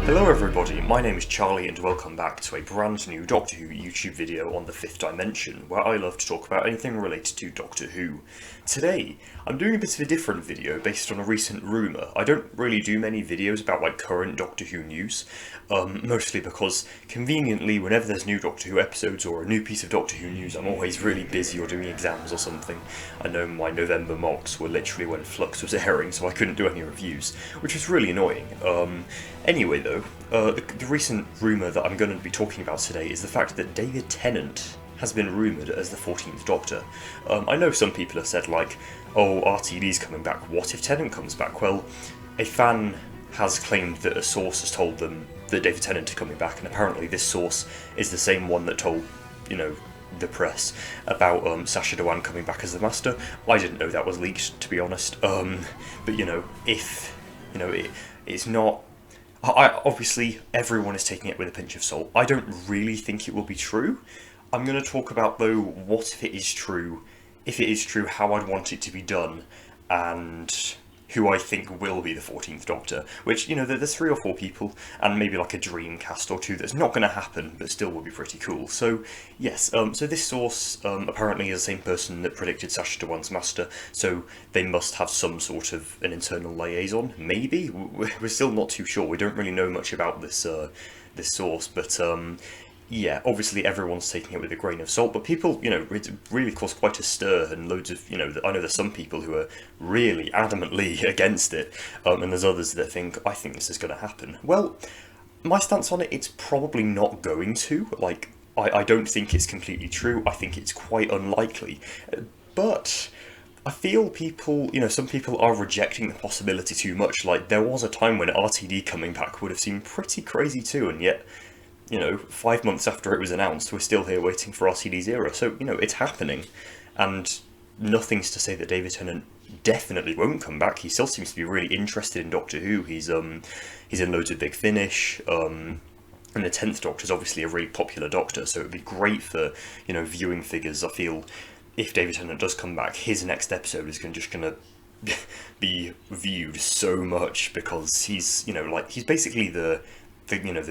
Hello everybody, my name is Charlie and welcome back to a brand new Doctor Who YouTube video on the Fifth Dimension, where I love to talk about anything related to Doctor Who. Today, I'm doing a bit of a different video based on a recent rumour. I don't really do many videos about current Doctor Who news, mostly because conveniently whenever there's new Doctor Who episodes or a new piece of Doctor Who news I'm always really busy or doing exams or something. I know my November mocks were literally when Flux was airing, so I couldn't do any reviews, which was really annoying. Anyway though, the recent rumour that I'm going to be talking about today is the fact that David Tennant has been rumoured as the 14th Doctor. I know some people have said oh, RTD's coming back, what if Tennant comes back? Well, a fan has claimed that a source has told them that David Tennant is coming back, and apparently this source is the same one that told, the press about Sacha Dhawan coming back as the Master. I didn't know that was leaked, to be honest. But if, it's not... obviously, everyone is taking it with a pinch of salt. I don't really think it will be true. I'm going to talk about, though, what if it is true, how I'd want it to be done, and who I think will be the 14th Doctor. Which, there's 3 or 4 people, and maybe a dream cast or 2 that's not going to happen, but still will be pretty cool. So, yes, so this source apparently is the same person that predicted Sacha Dhawan's Master, so they must have some sort of an internal liaison, maybe? We're still not too sure, we don't really know much about this, this source, but yeah, obviously everyone's taking it with a grain of salt, but people, it really caused quite a stir, and loads of, I know there's some people who are really adamantly against it, and there's others that I think this is going to happen. Well, my stance on it, it's probably not going to. I don't think it's completely true, I think it's quite unlikely, but I feel people, some people are rejecting the possibility too much. There was a time when RTD coming back would have seemed pretty crazy too, and yet, 5 months after it was announced, we're still here waiting for RTD's era. So, it's happening. And nothing's to say that David Tennant definitely won't come back. He still seems to be really interested in Doctor Who. He's in loads of Big Finish. And the 10th Doctor is obviously a really popular Doctor, so it would be great for, viewing figures. I feel if David Tennant does come back, his next episode is just going to be viewed so much, because he's, he's basically the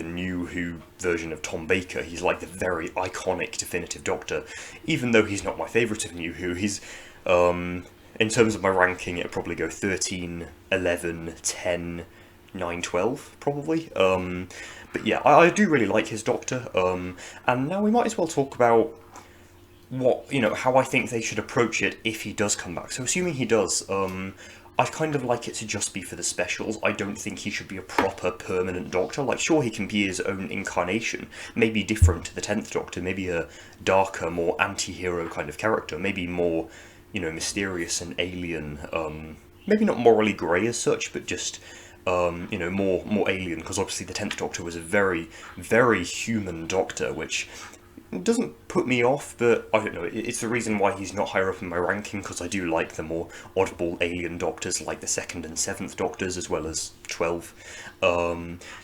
new Who version of Tom Baker. He's the very iconic definitive Doctor, even though he's not my favourite of New Who. He's, in terms of my ranking, it'd probably go 13, 11, 10, 9, 12, probably. But yeah, I do really like his Doctor, and now we might as well talk about what, how I think they should approach it if he does come back. So assuming he does, I'd kind of like it to just be for the specials. I don't think he should be a proper permanent Doctor. Sure, he can be his own incarnation, maybe different to the 10th Doctor, maybe a darker, more anti-hero kind of character, maybe more, mysterious and alien, maybe not morally grey as such, but just, more alien, because obviously the 10th Doctor was a very, very human Doctor, which it doesn't put me off, but I don't know, it's the reason why he's not higher up in my ranking, because I do like the more oddball alien Doctors, like the 2nd and 7th Doctors, as well as 12.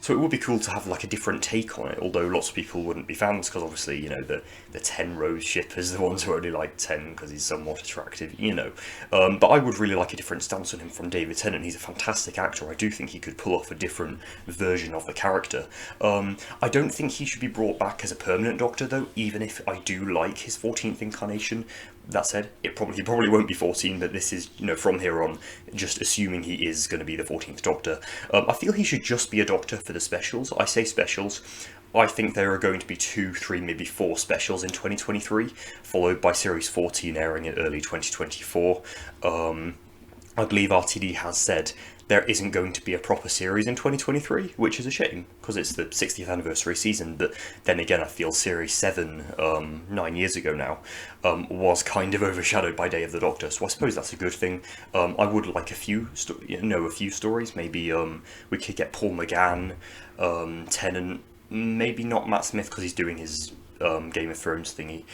So it would be cool to have a different take on it, although lots of people wouldn't be fans, because obviously, the 10 Rose shippers, the ones who only like 10 because he's somewhat attractive, But I would really like a different stance on him from David Tennant. He's a fantastic actor. I do think he could pull off a different version of the character. I don't think he should be brought back as a permanent Doctor, though, even if I do like his 14th incarnation. That said, he probably won't be 14, but this is, from here on, just assuming he is going to be the 14th Doctor. I feel he should just be a Doctor for the specials. I say specials. I think there are going to be 2, 3, maybe 4 specials in 2023, followed by Series 14 airing in early 2024. I believe RTD has said there isn't going to be a proper series in 2023, which is a shame, because it's the 60th anniversary season, but then again I feel Series 7, 9 years ago now, was kind of overshadowed by Day of the Doctor, so I suppose that's a good thing. I would like a few stories, maybe we could get Paul McGann, Tennant, maybe not Matt Smith because he's doing his Game of Thrones thingy,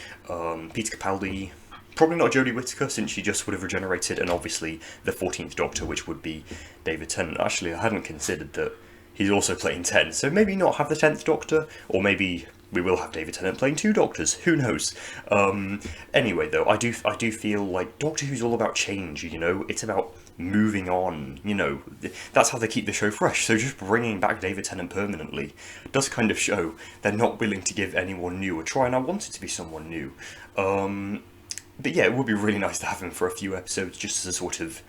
Peter Capaldi. Probably not Jodie Whittaker, since she just would have regenerated, and obviously the 14th Doctor, which would be David Tennant. Actually, I hadn't considered that he's also playing 10, so maybe not have the 10th Doctor, or maybe we will have David Tennant playing 2 Doctors. Who knows? Anyway, though, I do feel like Doctor Who's all about change. You know, it's about moving on. You know, that's how they keep the show fresh. So just bringing back David Tennant permanently does kind of show they're not willing to give anyone new a try. And I want it to be someone new. But yeah, it would be really nice to have him for a few episodes, just as a sort of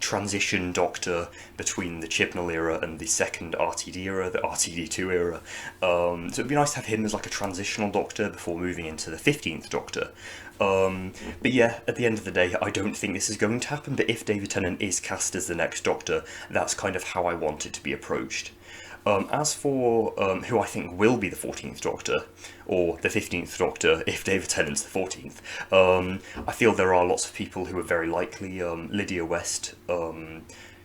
transition Doctor between the Chibnall era and the second RTD era, the RTD2 era. So it'd be nice to have him as like a transitional Doctor before moving into the 15th Doctor. But yeah, at the end of the day, I don't think this is going to happen, but if David Tennant is cast as the next Doctor, that's kind of how I want it to be approached. As for who I think will be the 14th Doctor, or the 15th Doctor if David Tennant's the 14th, I feel there are lots of people who are very likely. Lydia West,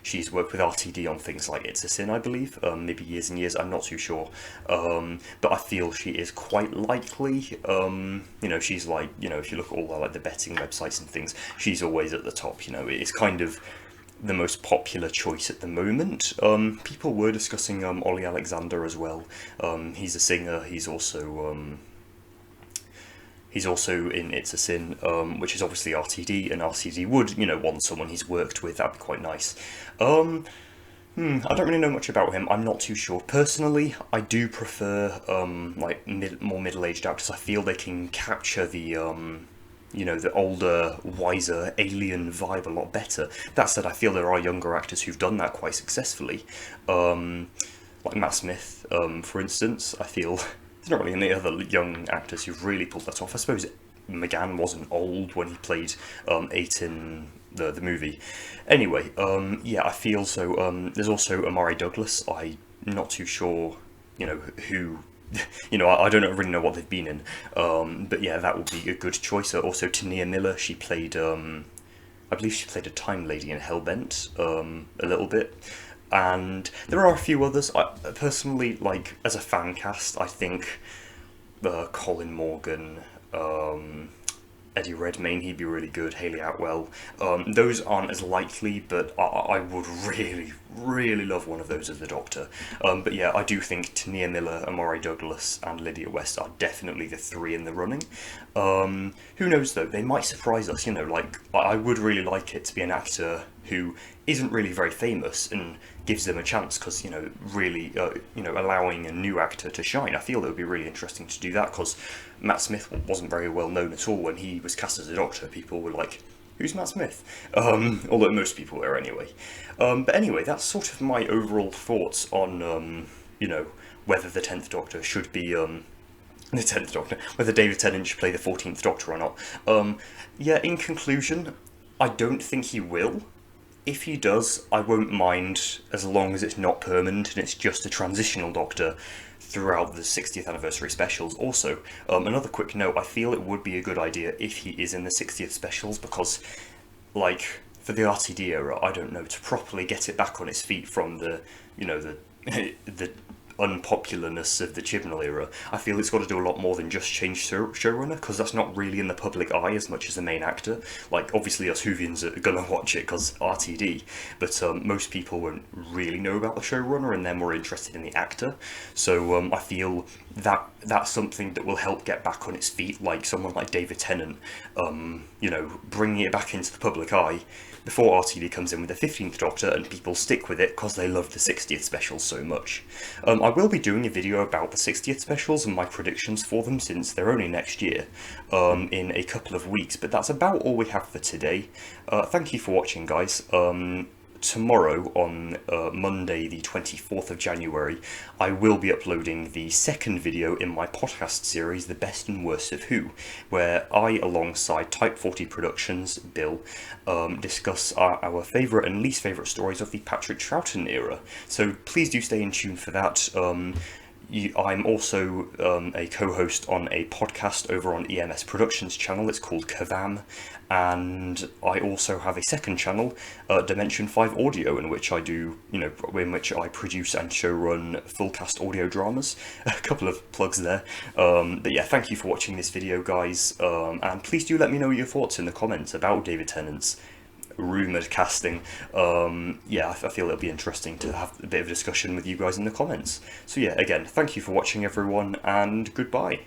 she's worked with RTD on things like It's a Sin, I believe, maybe years and years, I'm not too sure, but I feel she is quite likely. You know, she's like, you know, if you look at all the, like, the betting websites and things, she's always at the top. You know, it's kind of the most popular choice at the moment. People were discussing Ollie Alexander as well. He's a singer. He's also in It's a Sin, which is obviously RTD, and RTD would, you know, want someone he's worked with. That'd be quite nice. I don't really know much about him. I'm not too sure. Personally, I do prefer like more middle-aged actors. I feel they can capture the you know, the older, wiser, alien vibe a lot better. That said, I feel there are younger actors who've done that quite successfully. Like Matt Smith, for instance. I feel there's not really any other young actors who've really pulled that off. I suppose McGann wasn't old when he played 8 in the movie. Anyway, yeah, I feel so. There's also Amari Douglas. I'm not too sure, you know, who... You know, I don't really know what they've been in, but yeah, that would be a good choice. Also, Tania Miller, she played, I believe she played a Time Lady in Hellbent, a little bit, and there are a few others. I personally, like, as a fan cast, I think Colin Morgan, Eddie Redmayne, he'd be really good, Hayley Atwell. Those aren't as likely, but I would really, really love one of those as the Doctor. But yeah, I do think Tania Miller, Amari Douglas, and Lydia West are definitely the 3 in the running. Who knows though, they might surprise us, you know, like, I would really like it to be an actor who isn't really very famous and gives them a chance, because, you know, really, you know, allowing a new actor to shine. I feel it would be really interesting to do that, because Matt Smith wasn't very well known at all when he was cast as a Doctor. People were like, who's Matt Smith? Although most people were anyway. But anyway, that's sort of my overall thoughts on, you know, whether the 10th Doctor should be, the 10th Doctor, whether David Tennant should play the 14th Doctor or not. Yeah, in conclusion, I don't think he will. If he does, I won't mind, as long as it's not permanent and it's just a transitional Doctor throughout the 60th anniversary specials. Also, another quick note, I feel it would be a good idea if he is in the 60th specials, because, like, for the RTD era, I don't know, to properly get it back on its feet from the, you know, the unpopularness of the Chibnall era, I feel it's got to do a lot more than just change showrunner, because that's not really in the public eye as much as the main actor. Like, obviously us Whovians are gonna watch it because RTD, but most people won't really know about the showrunner and they're more interested in the actor. So I feel that that's something that will help get back on its feet, like someone like David Tennant, you know, bringing it back into the public eye before RTD comes in with the 15th Doctor, and people stick with it because they love the 60th specials so much. I will be doing a video about the 60th specials and my predictions for them, since they're only next year, in a couple of weeks, but that's about all we have for today. Thank you for watching, guys. Tomorrow, on Monday the 24th of January, I will be uploading the second video in my podcast series, The Best and Worst of Who, where I, alongside Type 40 Productions, Bill, discuss our favourite and least favourite stories of the Patrick Troughton era. So please do stay in tune for that. I'm also a co-host on a podcast over on EMS Productions channel. It's called Kavam, and I also have a second channel, Dimension 5 Audio, in which I do, you know, in which I produce and showrun full cast audio dramas. A couple of plugs there. But yeah, thank you for watching this video, guys, and please do let me know your thoughts in the comments about David Tennant's rumoured casting. Yeah, I feel it'll be interesting to have a bit of a discussion with you guys in the comments. So yeah, again, thank you for watching, everyone, and goodbye.